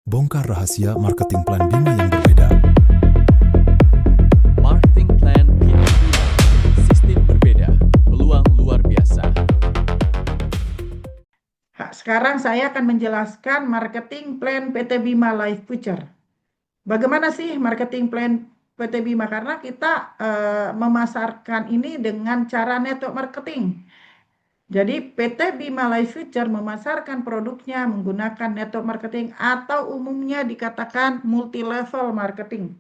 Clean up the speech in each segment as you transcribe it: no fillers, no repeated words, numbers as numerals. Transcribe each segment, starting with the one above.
Bongkar rahasia marketing plan Bima yang berbeda. Marketing plan Bima, sistem berbeda, peluang luar biasa. Sekarang saya akan menjelaskan marketing plan PT Bima Life Future. Bagaimana sih marketing plan PT Bima? Karena kita memasarkan ini dengan cara network marketing. Jadi PT Bima Life Future memasarkan produknya menggunakan network marketing atau umumnya dikatakan multi-level marketing.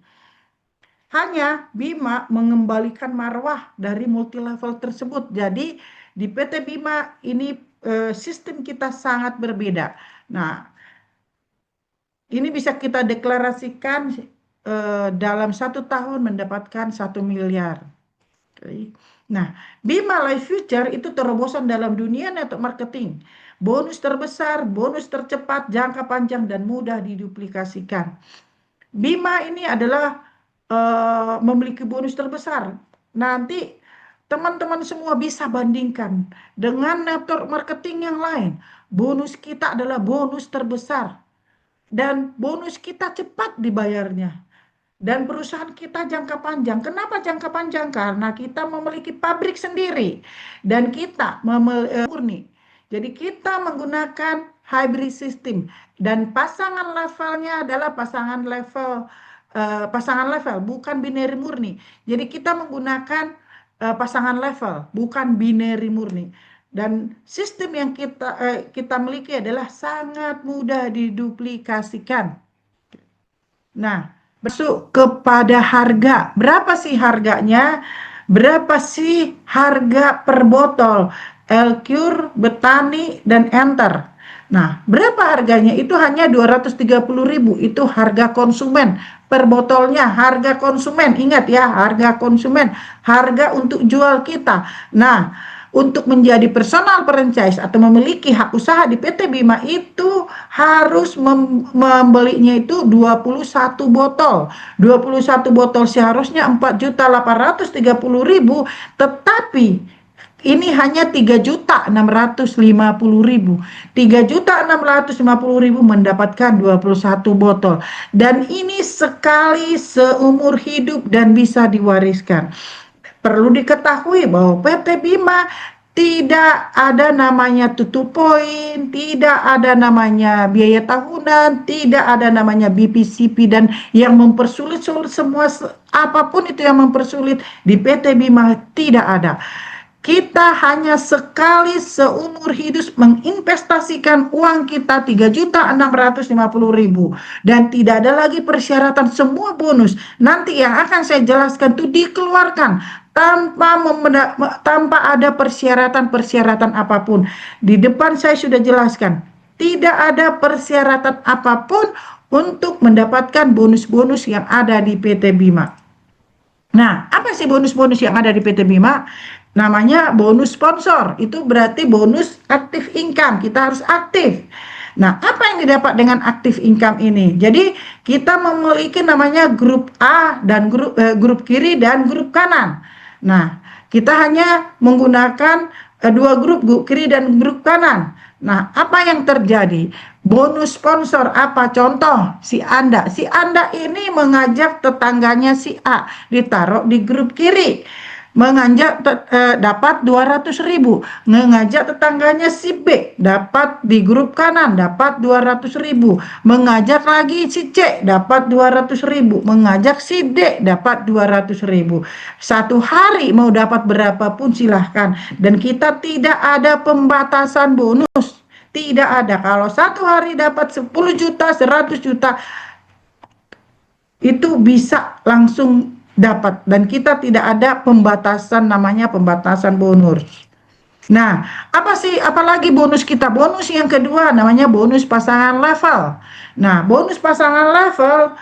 Hanya Bima mengembalikan marwah dari multi-level tersebut. Jadi di PT Bima ini sistem kita sangat berbeda. Nah, ini bisa kita deklarasikan dalam 1 tahun mendapatkan 1 miliar. Nah, Bima Life Future itu terobosan dalam dunia network marketing. Bonus terbesar, bonus tercepat, jangka panjang, dan mudah diduplikasikan. Bima ini adalah memiliki bonus terbesar. Nanti teman-teman semua bisa bandingkan dengan network marketing yang lain. Bonus kita adalah bonus terbesar. Dan bonus kita cepat dibayarnya. Dan perusahaan kita jangka panjang. Kenapa jangka panjang? Karena kita memiliki pabrik sendiri. Dan kita murni. Jadi kita menggunakan hybrid system. Dan pasangan levelnya adalah pasangan level, bukan binary murni. Jadi kita menggunakan pasangan level, bukan binary murni. Dan sistem yang kita miliki adalah sangat mudah diduplikasikan. Nah, masuk kepada harga. Berapa sih harganya? Berapa sih harga per botol? Elcure, Betani, dan Enter. Nah, berapa harganya? Itu hanya 230.000. Itu harga konsumen per botolnya. Harga konsumen, ingat ya, harga konsumen. Harga untuk jual kita. Nah, untuk menjadi personal franchise atau memiliki hak usaha di PT Bima itu harus membelinya itu 21 botol. 21 botol seharusnya 4.830.000, tetapi ini hanya 3.650.000. 3.650.000 mendapatkan 21 botol. Dan ini sekali seumur hidup dan bisa diwariskan. Perlu diketahui bahwa PT Bima tidak ada namanya tutup poin, tidak ada namanya biaya tahunan, tidak ada namanya BPCP dan yang mempersulit semua apapun itu yang mempersulit di PT Bima tidak ada. Kita hanya sekali seumur hidup menginvestasikan uang kita 3.650.000 dan tidak ada lagi persyaratan, semua bonus nanti yang akan saya jelaskan itu dikeluarkan tanpa ada persyaratan apapun. Di depan saya sudah jelaskan, tidak ada persyaratan apapun untuk mendapatkan bonus-bonus yang ada di PT Bima. Nah, apa sih bonus-bonus yang ada di PT Bima? Namanya bonus sponsor. Itu berarti bonus aktif income. Kita harus aktif. Nah, apa yang didapat dengan aktif income ini? Jadi, kita memiliki namanya grup A dan grup kiri dan grup kanan. Nah, kita hanya menggunakan 2 grup kiri dan grup kanan. Nah, apa yang terjadi? Bonus sponsor apa? Contoh, si Anda. Si Anda ini mengajak tetangganya si A, ditaruh di grup kiri. Mengajak dapat 200.000, mengajak tetangganya si B dapat di grup kanan dapat 200.000, mengajak lagi si C dapat 200.000, mengajak si D dapat 200.000. Satu hari mau dapat berapapun silahkan, dan kita tidak ada pembatasan bonus, tidak ada. Kalau satu hari dapat 10 juta, 100 juta itu bisa langsung dapat, dan kita tidak ada pembatasan, namanya pembatasan bonus. Nah, apalagi bonus kita? Bonus yang kedua namanya bonus pasangan level. Nah, bonus pasangan level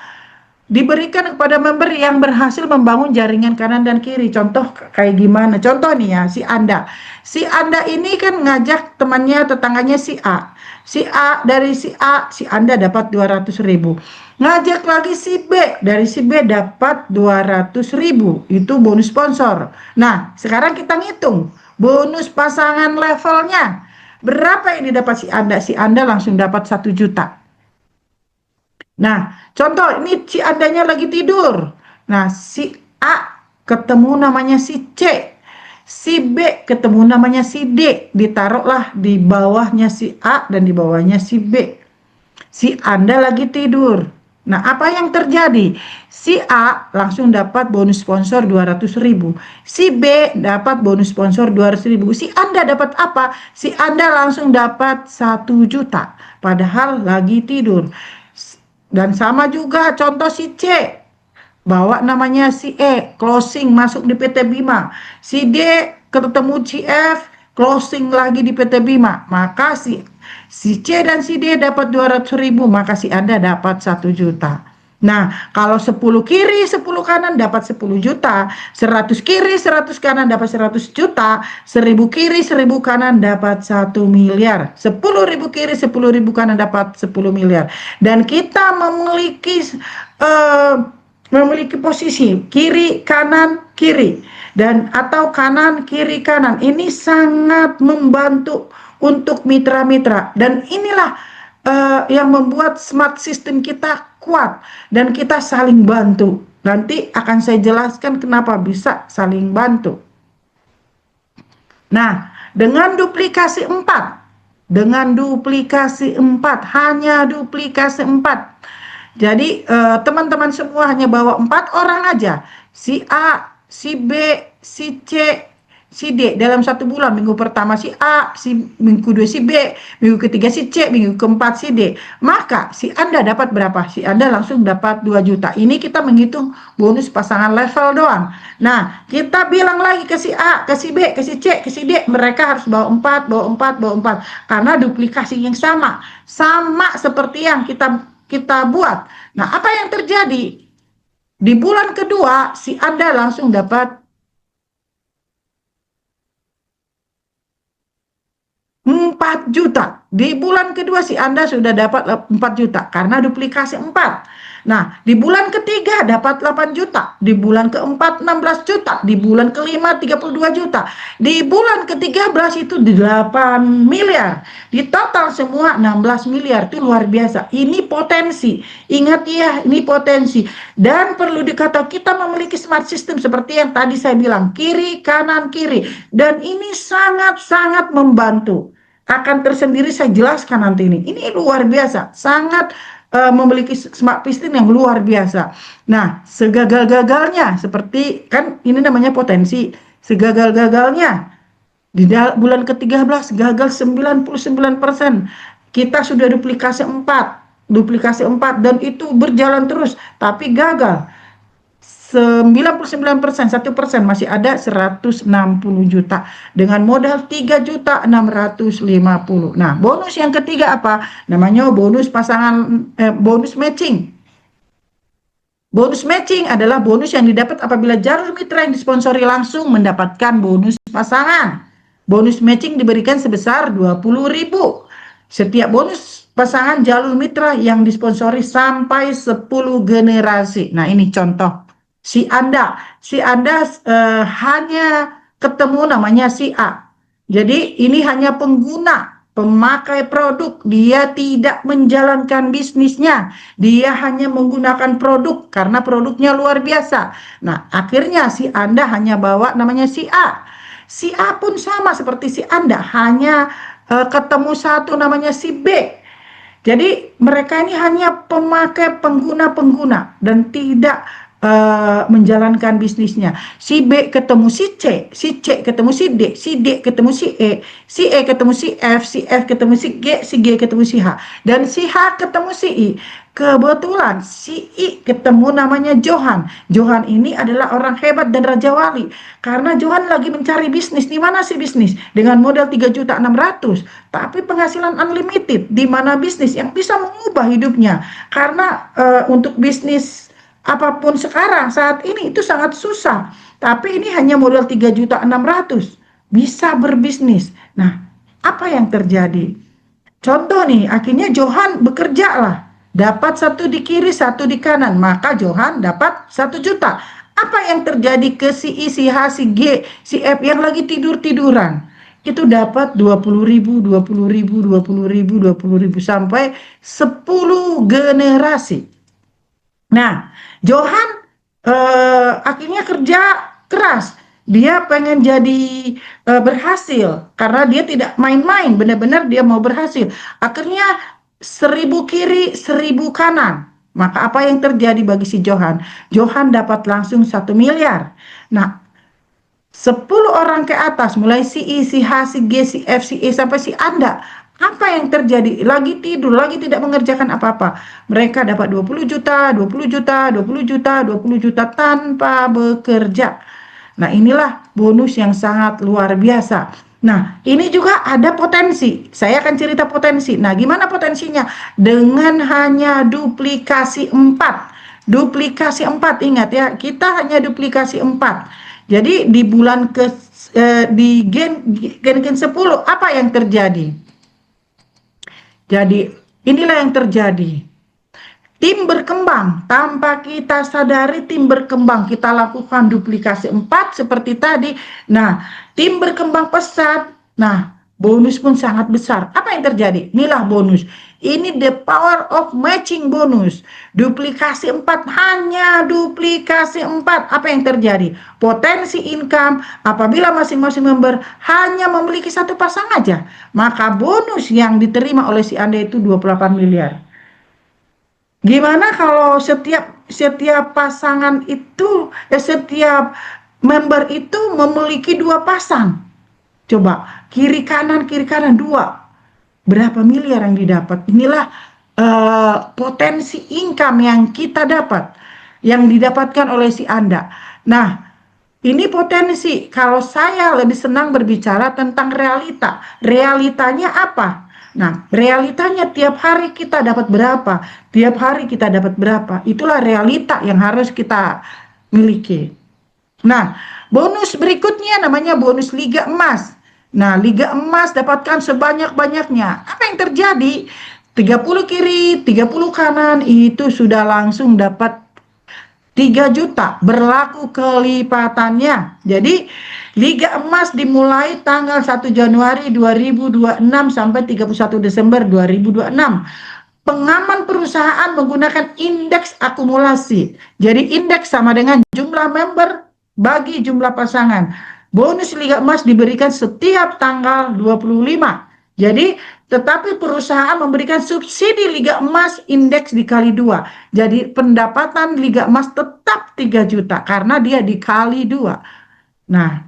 diberikan kepada member yang berhasil membangun jaringan kanan dan kiri. Contoh kayak gimana? Contoh nih ya, si Anda. Si Anda ini kan ngajak temannya, tetangganya si A. Dari si A, si Anda dapat 200.000. Ngajak lagi si B, dari si B dapat 200.000. Itu bonus sponsor. Nah, sekarang kita ngitung bonus pasangan levelnya. Berapa yang didapat si Anda? Si Anda langsung dapat 1 juta. Nah, contoh ini si Andanya lagi tidur. Nah, si A ketemu namanya si C. Si B ketemu namanya si D. Ditaruhlah di bawahnya si A dan di bawahnya si B. Si Anda lagi tidur. Nah, apa yang terjadi? Si A langsung dapat bonus sponsor 200.000. Si B dapat bonus sponsor 200.000. Si Anda dapat apa? Si Anda langsung dapat 1 juta. Padahal lagi tidur. Dan sama juga contoh si C. Bawa namanya si E, closing masuk di PT Bima. Si D ketemu si F, closing lagi di PT Bima. Maka si C dan si D dapat 200.000, maka si Anda dapat 1 juta. Nah, kalau 10 kiri, 10 kanan dapat 10 juta, 100 kiri, 100 kanan dapat 100 juta, 1000 kiri, 1000 kanan dapat 1 miliar, 10.000 kiri, 10.000 kanan dapat 10 miliar. Dan kita memiliki posisi kiri, kanan, kiri, dan atau kanan, kiri, kanan. Ini sangat membantu untuk mitra-mitra, dan inilah yang membuat smart system kita kuat dan kita saling bantu. Nanti akan saya jelaskan kenapa bisa saling bantu. Nah, dengan duplikasi 4, hanya duplikasi 4. Jadi teman-teman semua hanya bawa 4 orang aja. Si A, si B, si C, si D dalam 1 bulan. Minggu pertama si A, minggu kedua si B, minggu ketiga si C, minggu keempat si D. Maka si Anda dapat berapa? Si Anda langsung dapat 2 juta. Ini kita menghitung bonus pasangan level doang. Nah, kita bilang lagi ke si A, ke si B, ke si C, ke si D, mereka harus bawa 4, bawa 4, bawa 4. Karena duplikasi yang sama seperti yang kita buat. Nah, apa yang terjadi? Di bulan kedua, si Anda langsung dapat 4 juta. Di bulan kedua si Anda sudah dapat 4 juta karena duplikasi 4. Nah, di bulan ketiga dapat 8 juta. Di bulan keempat 16 juta. Di bulan kelima 32 juta. Di bulan ke-13 itu 8 miliar. Di total semua 16 miliar. Itu luar biasa. Ini potensi. Ingat ya, ini potensi. Dan perlu dikatakan kita memiliki smart system seperti yang tadi saya bilang. Kiri, kanan, kiri. Dan ini sangat-sangat membantu. Akan tersendiri saya jelaskan nanti ini. Ini luar biasa. Sangat memiliki smart system yang luar biasa. Nah, segagal-gagalnya seperti kan ini namanya potensi. Segagal-gagalnya di bulan ke-13 gagal 99%. Kita sudah duplikasi 4 dan itu berjalan terus tapi gagal. 99%, 1% masih ada 160 juta dengan modal 3.650.000. Nah, bonus yang ketiga apa? Namanya bonus bonus matching. Bonus matching adalah bonus yang didapat apabila jalur mitra yang disponsori langsung mendapatkan bonus pasangan. Bonus matching diberikan sebesar 20.000. Setiap bonus pasangan jalur mitra yang disponsori sampai 10 generasi. Nah, ini contoh. Si Anda hanya ketemu namanya si A. Jadi ini hanya pengguna, pemakai produk. Dia tidak menjalankan bisnisnya. Dia hanya menggunakan produk karena produknya luar biasa. Nah, akhirnya si Anda hanya bawa namanya si A. Si A pun sama seperti si Anda, hanya ketemu satu namanya si B. Jadi mereka ini hanya pemakai pengguna dan tidak menjalankan bisnisnya. Si B ketemu si C ketemu si D ketemu si E ketemu si F ketemu si G ketemu si H, dan si H ketemu si I. Kebetulan si I ketemu namanya Johan. Johan ini adalah orang hebat dan raja wali. Karena Johan lagi mencari bisnis. Di mana sih bisnis? Dengan modal 3.600.000, tapi penghasilan unlimited. Di mana bisnis yang bisa mengubah hidupnya? Karena untuk bisnis apapun sekarang saat ini itu sangat susah, tapi ini hanya modal 3.600.000 bisa berbisnis. Nah, apa yang terjadi? Contoh nih, akhirnya Johan bekerja lah, dapat 1 di kiri 1 di kanan, maka Johan dapat 1 juta. Apa yang terjadi ke si I, si H, si G, si F yang lagi tiduran? Itu dapat 20.000 sampai 10 generasi. Nah, Johan akhirnya kerja keras. Dia pengen jadi berhasil karena dia tidak main-main, benar-benar dia mau berhasil. Akhirnya 1000 kiri, 1000 kanan. Maka apa yang terjadi bagi si Johan? Johan dapat langsung 1 miliar. Nah, 10 orang ke atas, mulai si I, si H, si G, si F, si E, sampai si Anda. Apa yang terjadi? Lagi tidur, lagi tidak mengerjakan apa-apa. Mereka dapat 20 juta, 20 juta, 20 juta, 20 juta tanpa bekerja. Nah, inilah bonus yang sangat luar biasa. Nah, ini juga ada potensi. Saya akan cerita potensi. Nah, gimana potensinya? Dengan hanya duplikasi 4. Duplikasi 4, ingat ya, kita hanya duplikasi 4. Jadi di bulan di gen 10 apa yang terjadi? Jadi inilah yang terjadi. Tim berkembang, tanpa kita sadari tim berkembang. Kita lakukan duplikasi 4 seperti tadi. Nah, tim berkembang pesat. Nah, bonus pun sangat besar. Apa yang terjadi? Inilah bonus. Ini the power of matching bonus. Duplikasi 4, hanya duplikasi 4. Apa yang terjadi? Potensi income apabila masing-masing member hanya memiliki satu pasang aja, maka bonus yang diterima oleh si Anda itu 28 miliar. Gimana kalau setiap pasangan itu, setiap member itu memiliki 2 pasang? Coba kiri kanan 2. Berapa miliar yang didapat? Inilah potensi income yang kita dapat, yang didapatkan oleh si Anda. Nah, ini potensi. Kalau saya lebih senang berbicara tentang realita. Realitanya apa? Nah, realitanya tiap hari kita dapat berapa? Tiap hari kita dapat berapa? Itulah realita yang harus kita miliki. Nah, bonus berikutnya namanya bonus Liga Emas. Nah, Liga Emas dapatkan sebanyak-banyaknya. Apa yang terjadi? 30 kiri, 30 kanan, itu sudah langsung dapat 3 juta, berlaku kelipatannya. Jadi Liga Emas dimulai tanggal 1 Januari 2026 sampai 31 Desember 2026. Pengaman perusahaan menggunakan indeks akumulasi. Jadi indeks sama dengan jumlah member bagi jumlah pasangan. Bonus Liga Emas diberikan setiap tanggal 25. Jadi, tetapi perusahaan memberikan subsidi Liga Emas indeks dikali 2. Jadi, pendapatan Liga Emas tetap 3 juta karena dia dikali 2. Nah,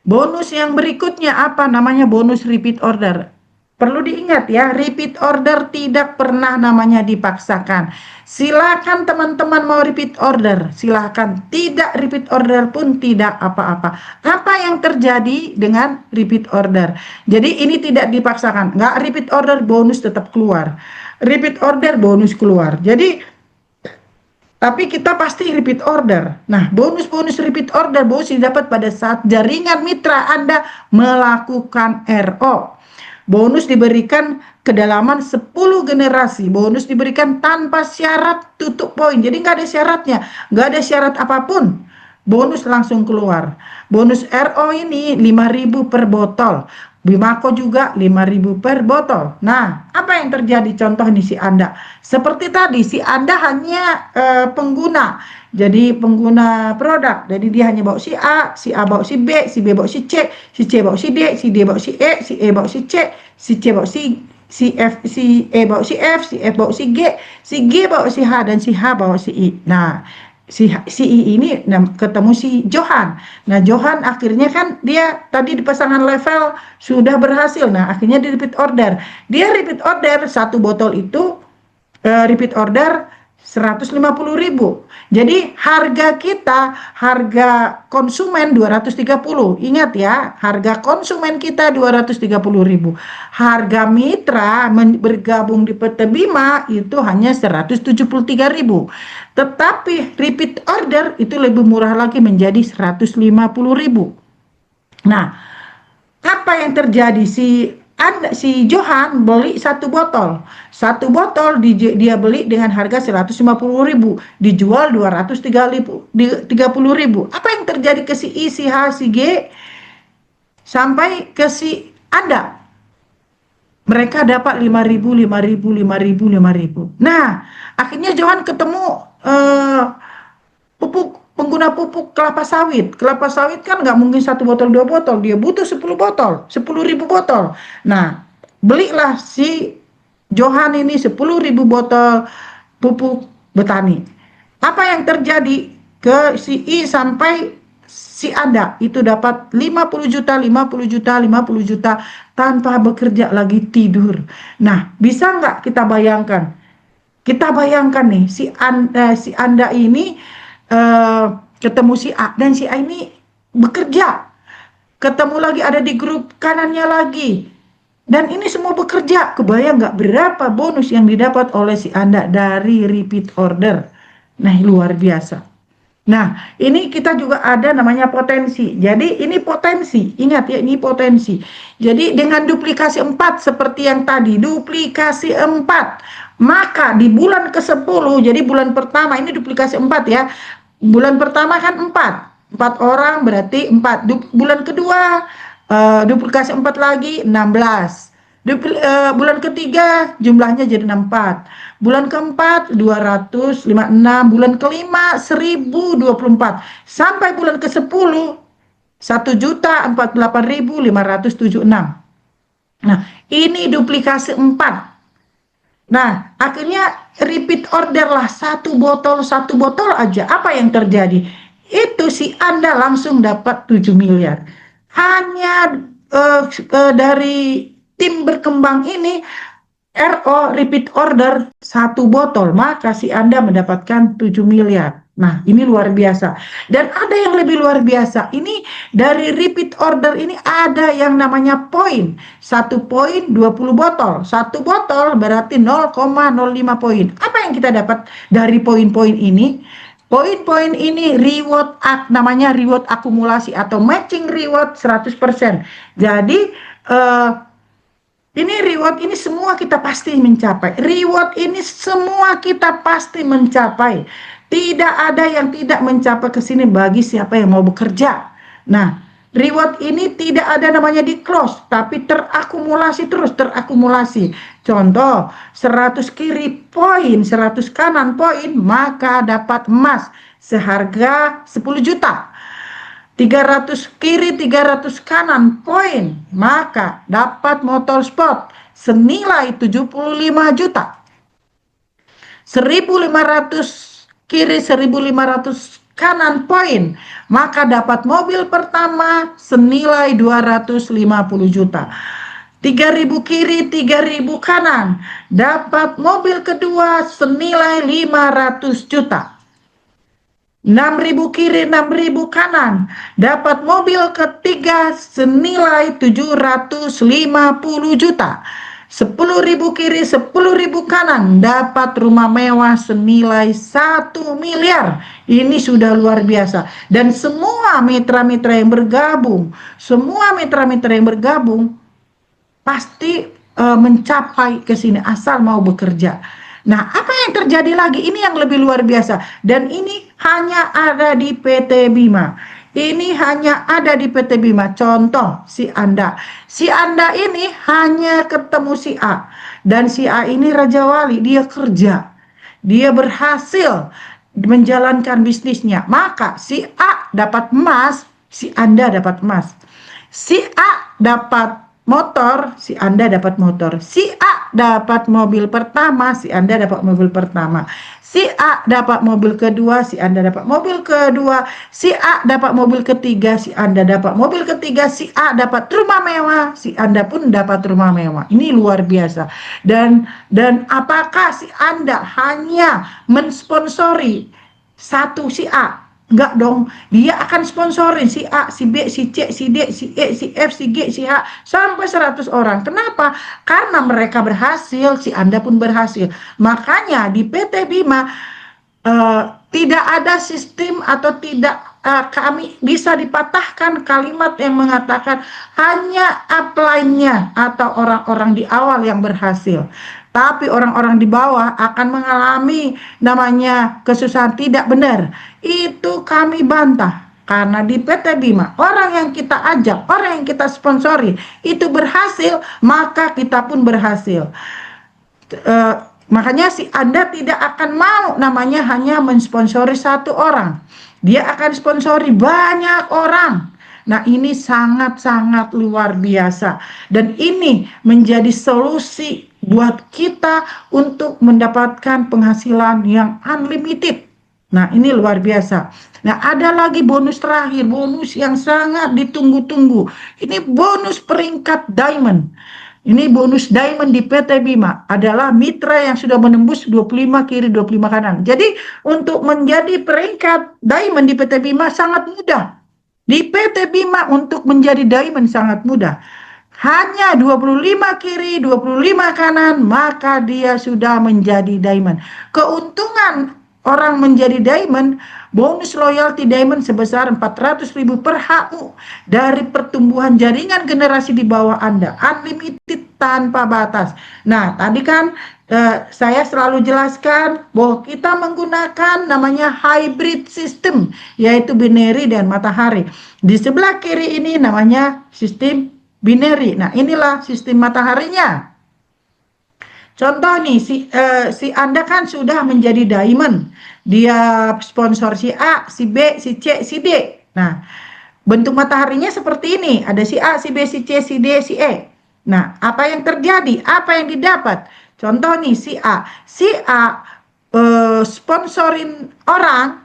bonus yang berikutnya apa? Namanya bonus repeat order. Perlu diingat ya, repeat order tidak pernah namanya dipaksakan. Silakan teman-teman mau repeat order, silakan. Tidak repeat order pun tidak apa-apa. Apa yang terjadi dengan repeat order? Jadi ini tidak dipaksakan. Nggak repeat order, bonus tetap keluar. Repeat order, bonus keluar. Jadi tapi kita pasti repeat order. Nah, bonus-bonus repeat order bonus didapat pada saat jaringan mitra Anda melakukan RO. Bonus diberikan kedalaman 10 generasi. Bonus diberikan tanpa syarat tutup poin. Jadi nggak ada syaratnya. Nggak ada syarat apapun. Bonus langsung keluar. Bonus RO ini 5.000 per botol. Bimako juga 5.000 per botol. Nah, apa yang terjadi? Contoh nih si Anda. Seperti tadi, si Anda hanya pengguna. Jadi pengguna produk. Jadi dia hanya bawa si A bawa si B bawa si C bawa si D bawa si E bawa si C bawa si F, si E bawa si F bawa si G bawa si H, dan si H bawa si I. Nah, si I ini ketemu si Johan. Nah, Johan akhirnya kan dia tadi di pasangan level sudah berhasil. Nah, akhirnya di repeat order. Dia repeat order 1 botol itu repeat order 150.000. Jadi harga konsumen 230. Ingat ya, harga konsumen kita 230.000. Harga mitra bergabung di PT Bima itu hanya 173.000. Tetapi repeat order itu lebih murah lagi menjadi 150.000. Nah, apa yang terjadi? Si Johan beli 1 botol. 1 botol dia beli dengan harga 150.000, dijual 230.000. Apa yang terjadi ke si I, si H, si G sampai ke si Anda? Mereka dapat 5.000, 5.000, 5.000, 5.000. Nah, akhirnya Johan ketemu pengguna pupuk kelapa sawit. Kelapa sawit kan nggak mungkin 1 botol 2 botol, dia butuh 10 botol, 10.000 botol. Nah, belilah si Johan ini 10.000 botol pupuk betani. Apa yang terjadi ke si I sampai si Anda itu dapat 50 juta, 50 juta, 50 juta tanpa bekerja lagi, tidur. Nah, bisa nggak kita bayangkan? Kita bayangkan nih, si Anda ini ketemu si A, dan si A ini bekerja. Ketemu lagi, ada di grup kanannya lagi. Dan ini semua bekerja. Kebayang nggak berapa bonus yang didapat oleh si Anda dari repeat order? Nah, luar biasa. Nah, ini kita juga ada namanya potensi. Jadi ini potensi, ingat ya, ini potensi. Jadi dengan duplikasi 4 seperti yang tadi, duplikasi 4. Maka di bulan ke-10, jadi bulan pertama ini duplikasi 4 ya. Bulan pertama kan 4 orang berarti 4. Bulan kedua duplikasi 4 lagi 16. Bulan ketiga jumlahnya jadi 64. Bulan keempat 256, bulan kelima 1024, sampai bulan ke-10 1.048.576. Nah, ini duplikasi 4. Nah, akhirnya repeat order lah, 1 botol aja. Apa yang terjadi? Itu si Anda langsung dapat 7 miliar. Hanya dari tim berkembang ini, RO repeat order 1 botol, maka si Anda mendapatkan 7 miliar. Nah, ini luar biasa. Dan ada yang lebih luar biasa. Ini dari repeat order ini ada yang namanya poin. 1 poin 20 botol. 1 botol berarti 0,05 poin. Apa yang kita dapat dari poin-poin ini? Poin-poin ini reward, namanya reward akumulasi atau matching reward 100%. Jadi ini reward ini semua kita pasti mencapai. Reward ini semua kita pasti mencapai. Tidak ada yang tidak mencapai ke sini bagi siapa yang mau bekerja. Nah, reward ini tidak ada namanya di close, tapi terakumulasi terus, terakumulasi. Contoh, 100 kiri poin, 100 kanan poin, maka dapat emas seharga 10 juta. 300 kiri, 300 kanan poin, maka dapat motor sport senilai 75 juta. 1.500 kiri, 1.500 kanan poin, maka dapat mobil pertama senilai 250 juta. 3.000 kiri, 3.000 kanan, dapat mobil kedua senilai 500 juta. 6.000 kiri, 6.000 kanan, dapat mobil ketiga senilai 750 juta. 10.000 kiri, 10.000 kanan, dapat rumah mewah senilai 1 miliar. Ini sudah luar biasa. Dan semua mitra-mitra yang bergabung, pasti mencapai ke sini asal mau bekerja. Nah, apa yang terjadi lagi? Ini yang lebih luar biasa. Dan ini hanya ada di PT Bima. Ini hanya ada di PT Bima. Contoh, si Anda ini hanya ketemu si A. Dan si A ini Raja Wali, dia kerja. Dia berhasil menjalankan bisnisnya. Maka si A dapat emas, si Anda dapat emas. Si A dapat motor, si Anda dapat motor. Si A dapat mobil pertama, si Anda dapat mobil pertama. Si A dapat mobil kedua, si Anda dapat mobil kedua. Si A dapat mobil ketiga, si Anda dapat mobil ketiga. Si A dapat rumah mewah, si Anda pun dapat rumah mewah. Ini luar biasa. Dan apakah si Anda hanya mensponsori satu si A? Enggak dong, dia akan sponsorin si A, si B, si C, si D, si E, si F, si G, si H, sampai 100 orang. Kenapa? Karena mereka berhasil, si Anda pun berhasil. Makanya di PT Bima tidak ada sistem atau tidak kami bisa dipatahkan kalimat yang mengatakan hanya upline-nya atau orang-orang di awal yang berhasil. Tapi orang-orang di bawah akan mengalami namanya kesusahan. Tidak benar. Itu kami bantah. Karena di PT Bima, orang yang kita ajak, orang yang kita sponsori, itu berhasil, maka kita pun berhasil. Makanya si Anda tidak akan mau namanya hanya mensponsori satu orang. Dia akan sponsori banyak orang. Nah, ini sangat-sangat luar biasa. Dan ini menjadi solusi buat kita untuk mendapatkan penghasilan yang unlimited. Nah, ini luar biasa. Nah, ada lagi bonus terakhir, bonus yang sangat ditunggu-tunggu. Ini bonus peringkat diamond. Ini bonus diamond di PT Bima adalah mitra yang sudah menembus 25 kiri 25 kanan. Jadi untuk menjadi peringkat diamond di PT Bima sangat mudah. Di PT Bima untuk menjadi diamond sangat mudah. Hanya 25 kiri 25 kanan maka dia sudah menjadi diamond. Keuntungan orang menjadi diamond, bonus loyalty diamond sebesar 400.000 per HU dari pertumbuhan jaringan generasi di bawah Anda, unlimited tanpa batas. Nah, tadi kan saya selalu jelaskan bahwa kita menggunakan namanya hybrid system, yaitu binary dan matahari. Di sebelah kiri ini namanya sistem binary. Nah, inilah sistem mataharinya. Contoh nih, si Anda kan sudah menjadi diamond. Dia sponsor si A, si B, si C, si D. Nah, bentuk mataharinya seperti ini. Ada si A, si B, si C, si D, si E. Nah, apa yang terjadi? Apa yang didapat? Contoh nih, si A. Si A sponsorin orang,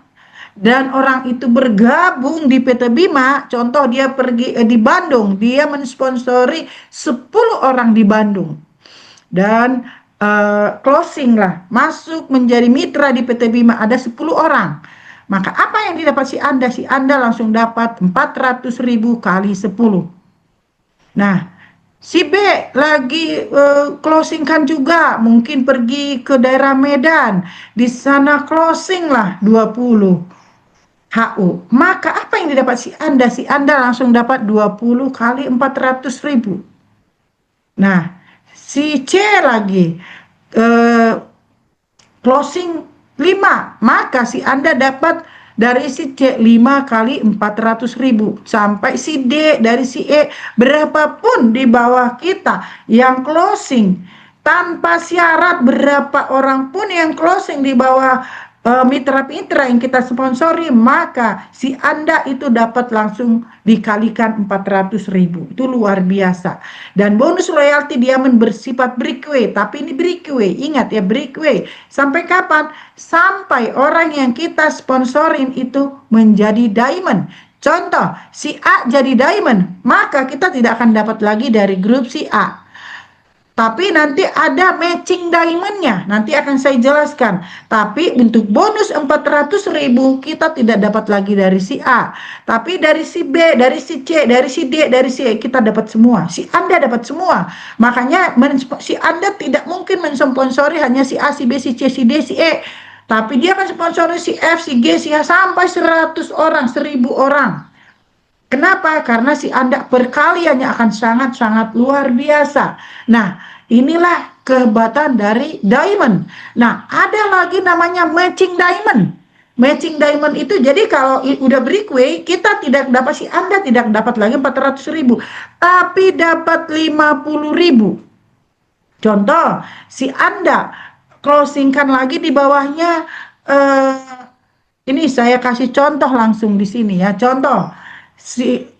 dan orang itu bergabung di PT Bima. Contoh dia pergi di Bandung. Dia mensponsori 10 orang di Bandung. Dan closing lah, masuk menjadi mitra di PT Bima ada 10 orang. Maka apa yang didapat si Anda? Si Anda langsung dapat 400.000 kali 10. Nah, si B lagi closing kan juga, mungkin pergi ke daerah Medan, di sana closing lah 20 HU. Maka apa yang didapat si Anda? Si Anda langsung dapat 20 kali 400.000. Nah, si C lagi closing 5, maka si Anda dapat dari si C 5 kali 400.000 sampai si D dari si E, berapapun di bawah kita yang closing tanpa syarat, berapa orang pun yang closing di bawah mitra-mitra yang kita sponsori, maka si Anda itu dapat langsung dikalikan 400.000. Itu luar biasa. Dan bonus loyalty diamond bersifat breakaway, tapi ini breakaway, ingat ya, breakaway. Sampai kapan? Sampai orang yang kita sponsorin itu menjadi diamond. Contoh, si A jadi diamond, maka kita tidak akan dapat lagi dari grup si A. Tapi nanti ada matching diamondnya, nanti akan saya jelaskan. Tapi untuk bonus 400.000 kita tidak dapat lagi dari si A. Tapi dari si B, dari si C, dari si D, dari si E kita dapat semua. Si Anda dapat semua. Makanya si Anda tidak mungkin mensponsori hanya si A, si B, si C, si D, si E. Tapi dia akan sponsori si F, si G, si H sampai 100 orang, 1000 orang. Kenapa? Karena si Anda perkaliannya akan sangat-sangat luar biasa. Nah, inilah kehebatan dari diamond. Nah, ada lagi namanya matching diamond. Matching diamond itu jadi kalau udah breakaway, kita tidak dapat, si Anda tidak dapat lagi 400.000, tapi dapat 50.000. Contoh, si Anda closingkan lagi di bawahnya, ini saya kasih contoh langsung di sini ya. Contoh,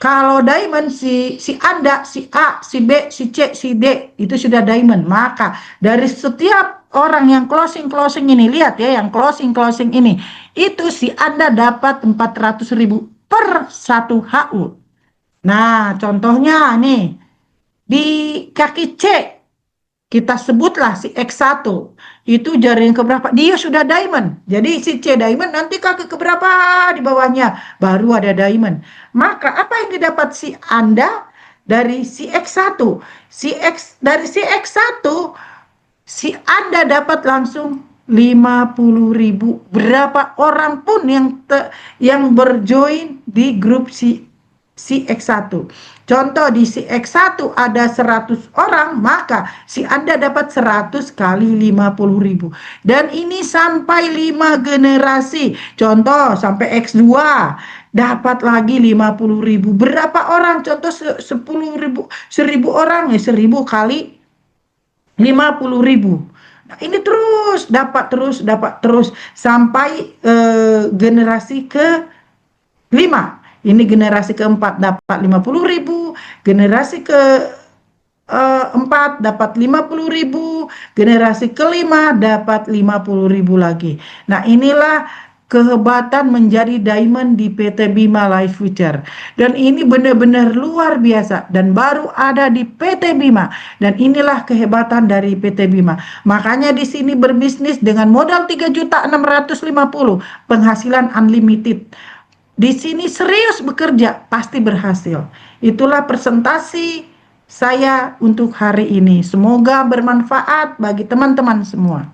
kalau diamond si Anda, si A, si B, si C, si D itu sudah diamond. Maka dari setiap orang yang closing ini, lihat ya, yang closing ini, itu si Anda dapat 400.000 per 1 HU. Nah, contohnya nih di kaki C kita sebutlah si X1 itu jaring keberapa, dia sudah diamond. Jadi si C diamond, nanti kaki keberapa di bawahnya baru ada diamond. Maka apa yang didapat si Anda dari si X1? Dari si X1 si Anda dapat langsung 50.000. Berapa orang pun yang berjoin di grup si si X1. Contoh di si X1 ada 100 orang, maka si Anda dapat 100 kali 50.000. Dan ini sampai 5 generasi. Contoh sampai X2 dapat lagi 50.000. Berapa orang? Contoh 10.000, 1.000 orang ya 1.000 kali 50.000. Nah, ini terus dapat terus sampai generasi ke 5. Ini generasi keempat dapat 50.000, generasi ke 4 dapat 50.000, generasi kelima dapat 50.000 lagi. Nah, inilah kehebatan menjadi diamond di PT Bima Life Future. Dan ini benar-benar luar biasa dan baru ada di PT Bima. Dan inilah kehebatan dari PT Bima. Makanya di sini berbisnis dengan modal 3.650.000, penghasilan unlimited. Di sini serius bekerja, pasti berhasil. Itulah presentasi saya untuk hari ini. Semoga bermanfaat bagi teman-teman semua.